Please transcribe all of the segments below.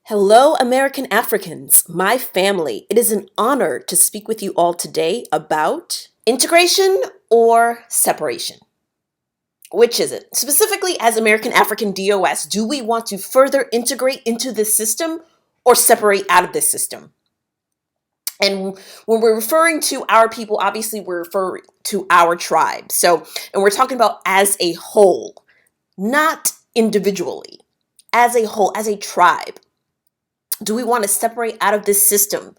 Hello, American Africans, my family. It is an honor to speak with you all today about integration or separation. Which is it? Specifically, as American African DOS, do we want to further integrate into this system or separate out of this system? And when we're referring to our people, obviously we're referring to our tribe. And we're talking about as a whole, not individually, as a whole, as a tribe. Do we want to separate out of this system?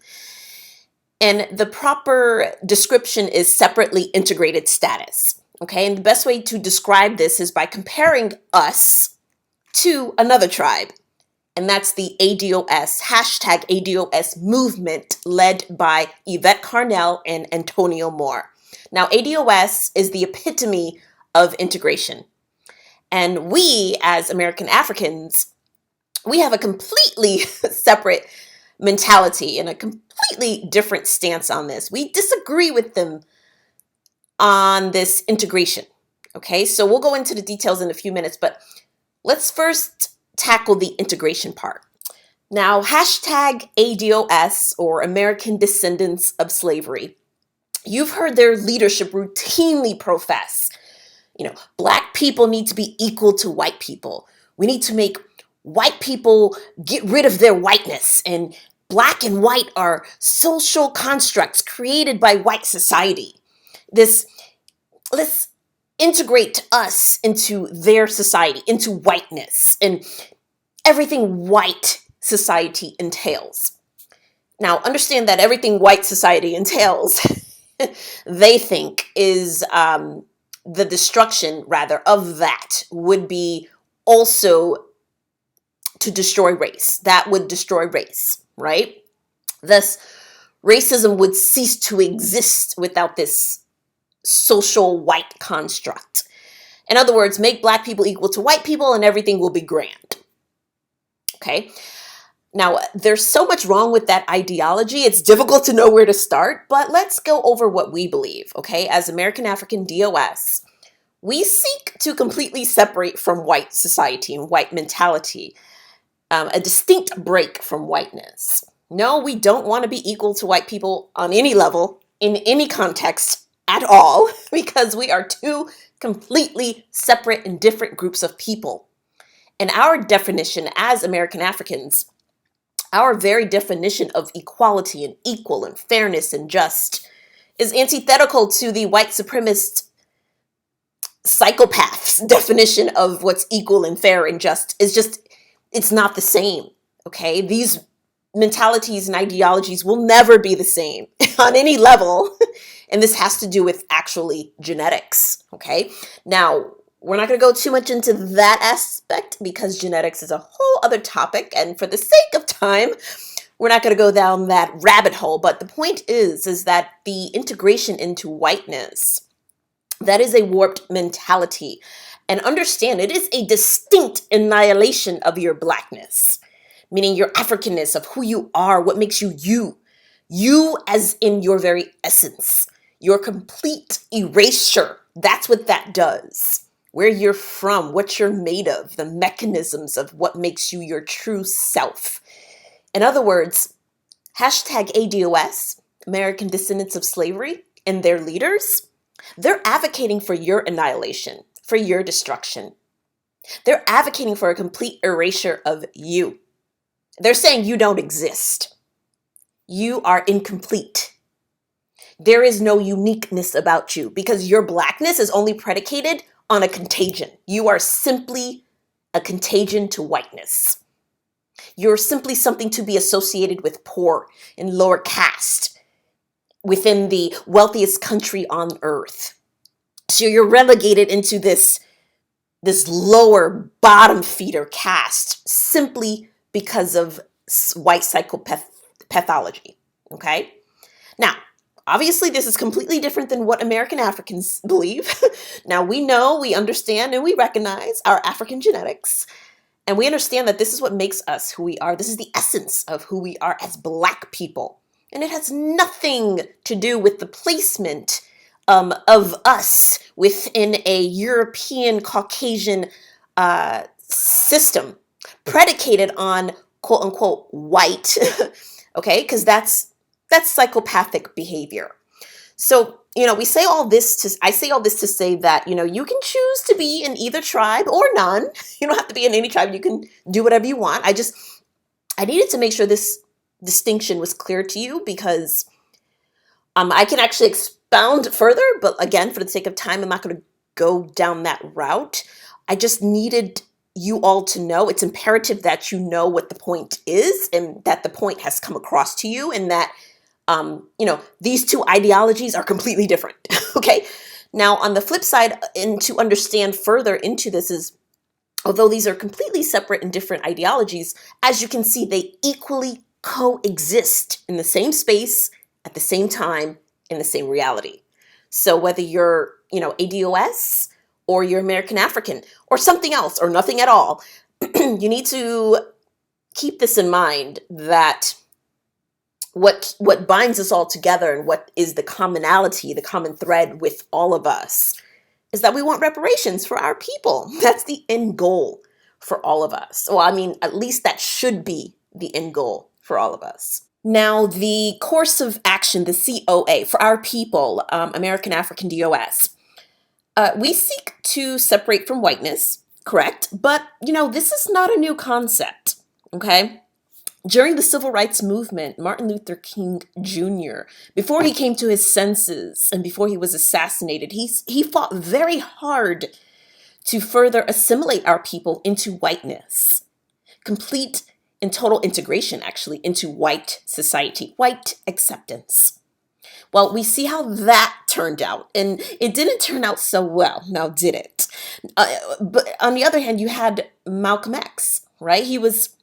And the proper description is separately integrated status. Okay, and the best way to describe this is by comparing us to another tribe. And that's the ADOS, hashtag ADOS movement led by Yvette Carnell and Antonio Moore. Now, ADOS is the epitome of integration. And we, as American Africans, we have a completely separate mentality and a completely different stance on this. We disagree with them on this integration. Okay, so we'll go into the details in a few minutes, but let's first tackle the integration part. Now, hashtag ADOS, or American Descendants of Slavery, you've heard their leadership routinely profess, Black people need to be equal to white people. We need to make white people get rid of their whiteness, and Black and white are social constructs created by white society. Let's integrate us into their society, into whiteness, and everything white society entails. Now, understand that everything white society entails, they think is the destruction, rather, of that would be also to destroy race. That would destroy race, right? Thus, racism would cease to exist without this social white construct. In other words, make Black people equal to white people and everything will be grand. Okay? Now, there's so much wrong with that ideology. It's difficult to know where to start, but let's go over what we believe, okay? As American African DOS, we seek to completely separate from white society and white mentality, a distinct break from whiteness. No, we don't want to be equal to white people on any level, in any context at all, because we are two completely separate and different groups of people. And our definition as American Africans, our very definition of equality and equal and fairness and just is antithetical to the white supremacist psychopath's definition of what's equal and fair and just. It's not the same, okay? These mentalities and ideologies will never be the same on any level. And this has to do with actually genetics, okay? Now, we're not going to go too much into that aspect because genetics is a whole other topic. And for the sake of time, we're not going to go down that rabbit hole. But the point is that the integration into whiteness, that is a warped mentality. And understand, it is a distinct annihilation of your Blackness, meaning your Africanness, of who you are, what makes you you. You as in your very essence, your complete erasure. That's what that does. Where you're from, what you're made of, the mechanisms of what makes you your true self. In other words, hashtag ADOS, American Descendants of Slavery, and their leaders, they're advocating for your annihilation, for your destruction. They're advocating for a complete erasure of you. They're saying you don't exist. You are incomplete. There is no uniqueness about you because your Blackness is only predicated on a contagion. You are simply a contagion to whiteness. You're simply something to be associated with poor and lower caste within the wealthiest country on earth. So you're relegated into this lower bottom feeder caste simply because of white psychopathology, okay? Now, obviously, this is completely different than what American Africans believe. Now, we know, we understand, and we recognize our African genetics. And we understand that this is what makes us who we are. This is the essence of who we are as Black people. And it has nothing to do with the placement of us within a European Caucasian system predicated on quote unquote white, okay? Because that's psychopathic behavior. So, I say all this to say that, you can choose to be in either tribe or none. You don't have to be in any tribe. You can do whatever you want. I needed to make sure this distinction was clear to you because I can actually expound further, but again, for the sake of time, I'm not going to go down that route. I just needed you all to know it's imperative that you know what the point is and that the point has come across to you and that, these two ideologies are completely different. Okay. Now, on the flip side, and to understand further into this is, although these are completely separate and different ideologies, as you can see, they equally coexist in the same space at the same time in the same reality. So whether you're, ADOS or you're American African or something else or nothing at all, you need to keep this in mind that what binds us all together and what is the commonality, the common thread with all of us is that we want reparations for our people. That's the end goal for all of us. Well, at least that should be the end goal for all of us. Now, the course of action, the COA, for our people, American African DOS, we seek to separate from whiteness, correct? But, this is not a new concept, okay? During the Civil Rights Movement, Martin Luther King Jr., before he came to his senses and before he was assassinated, he fought very hard to further assimilate our people into whiteness. Complete and total integration, actually, into white society, white acceptance. Well, we see how that turned out, and it didn't turn out so well, now did it? But on the other hand, you had Malcolm X, right? He was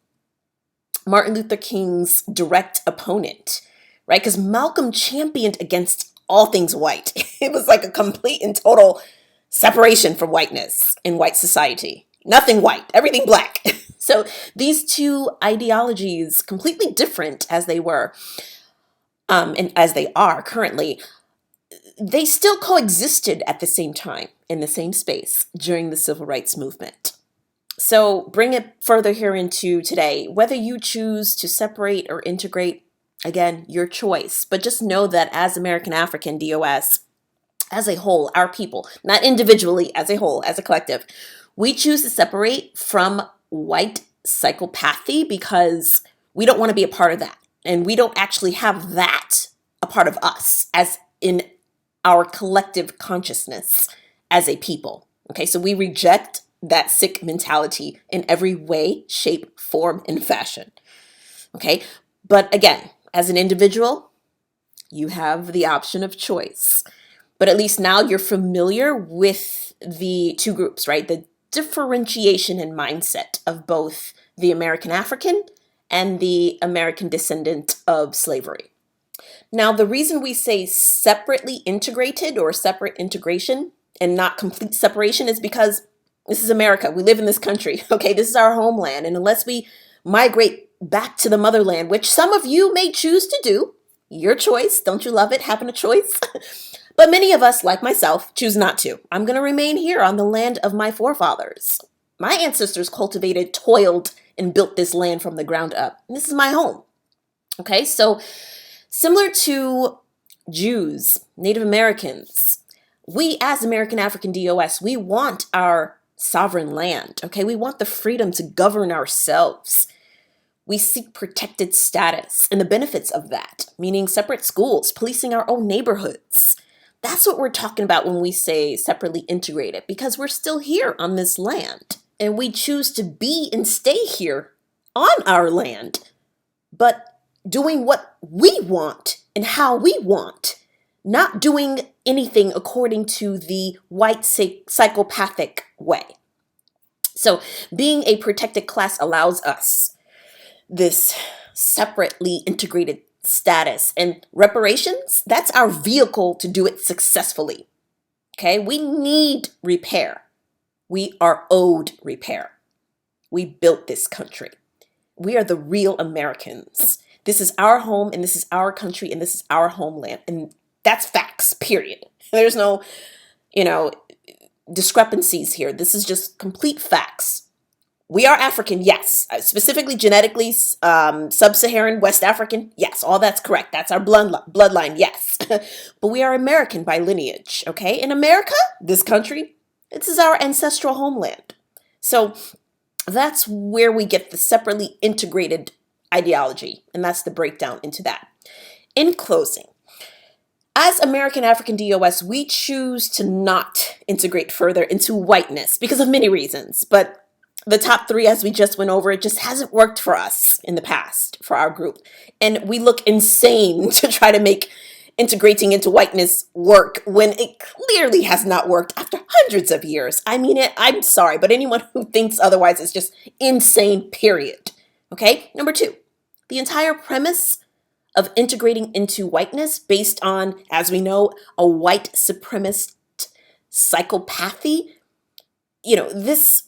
Martin Luther King's direct opponent, right? Because Malcolm championed against all things white. It was like a complete and total separation from whiteness in white society. Nothing white, everything black. So these two ideologies, completely different as they were, and as they are currently, they still coexisted at the same time in the same space during the Civil Rights Movement. So bring it further here into today, whether you choose to separate or integrate, again, your choice. But just know that as American African DOS, as a whole, our people, not individually, as a whole, as a collective, we choose to separate from white psychopathy because we don't want to be a part of that. And we don't actually have that a part of us as in our collective consciousness as a people. Okay, so we reject that sick mentality in every way, shape, form, and fashion. Okay, but again, as an individual, you have the option of choice. But at least now you're familiar with the two groups, right? The differentiation in mindset of both the American African and the American descendant of slavery. Now, the reason we say separately integrated or separate integration and not complete separation is because this is America. We live in this country. Okay, this is our homeland. And unless we migrate back to the motherland, which some of you may choose to do, your choice. Don't you love it? Having a choice? But many of us, like myself, choose not to. I'm going to remain here on the land of my forefathers. My ancestors cultivated, toiled, and built this land from the ground up. And this is my home. Okay, so similar to Jews, Native Americans, we as American African DOS, we want our sovereign land. Okay, we want the freedom to govern ourselves. We seek protected status and the benefits of that, meaning separate schools, policing our own neighborhoods. That's what we're talking about when we say separately integrated, because we're still here on this land and we choose to be and stay here on our land, but doing what we want and how we want, not doing anything according to the white psychopathic way. So being a protected class allows us this separately integrated status, and reparations, that's our vehicle to do it successfully. Okay, we need repair. We are owed repair. We built this country. We are the real Americans. This is our home and this is our country and this is our homeland. And that's facts, period. There's no, discrepancies here. This is just complete facts. We are African, yes. Specifically, genetically, sub-Saharan, West African, yes. All that's correct. That's our bloodline, yes. But we are American by lineage, okay? In America, this country, this is our ancestral homeland. So that's where we get the separately integrated ideology, and that's the breakdown into that. In closing, as American African DOS, we choose to not integrate further into whiteness because of many reasons. But the top three, as we just went over, it just hasn't worked for us in the past for our group. And we look insane to try to make integrating into whiteness work when it clearly has not worked after hundreds of years. I mean, I'm sorry, but anyone who thinks otherwise is just insane, period. Okay? Number two, the entire premise of integrating into whiteness based on, as we know, a white supremacist psychopathy. This,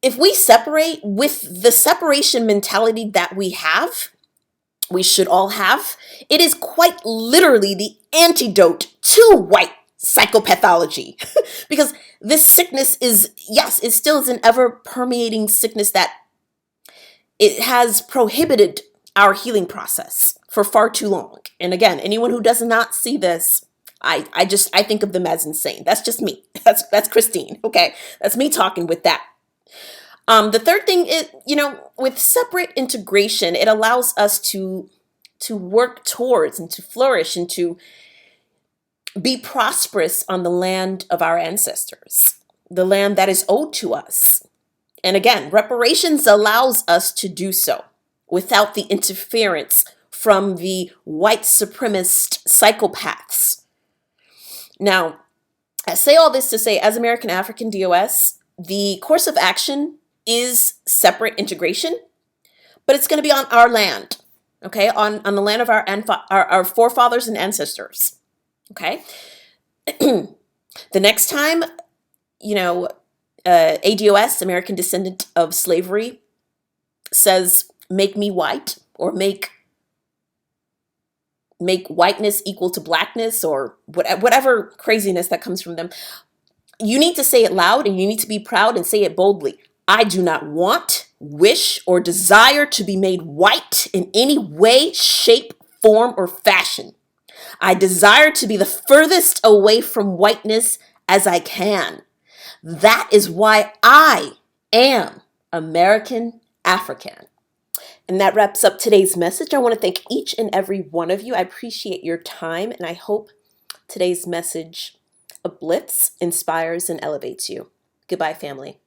if we separate with the separation mentality that we should all have, it is quite literally the antidote to white psychopathology. Because this sickness is, yes, it still is an ever permeating sickness that it has prohibited our healing process for far too long. And again, anyone who does not see this, I think of them as insane. That's just me. That's Christine. Okay, that's me talking with that. The third thing is, with separate integration, it allows us to work towards and to flourish and to be prosperous on the land of our ancestors, the land that is owed to us. And again, reparations allows us to do so without the interference from the white supremacist psychopaths. Now, I say all this to say, as American African DOS, the course of action is separate integration, but it's going to be on our land, okay, on the land of our forefathers and ancestors, okay? The next time, ADOS, American Descendant of Slavery, says, make me white, or make whiteness equal to blackness, or whatever craziness that comes from them, you need to say it loud and you need to be proud and say it boldly. I do not want, wish, or desire to be made white in any way, shape, form, or fashion. I desire to be the furthest away from whiteness as I can. That is why I am American African. And that wraps up today's message. I want to thank each and every one of you. I appreciate your time, and I hope today's message uplifts, inspires, and elevates you. Goodbye, family.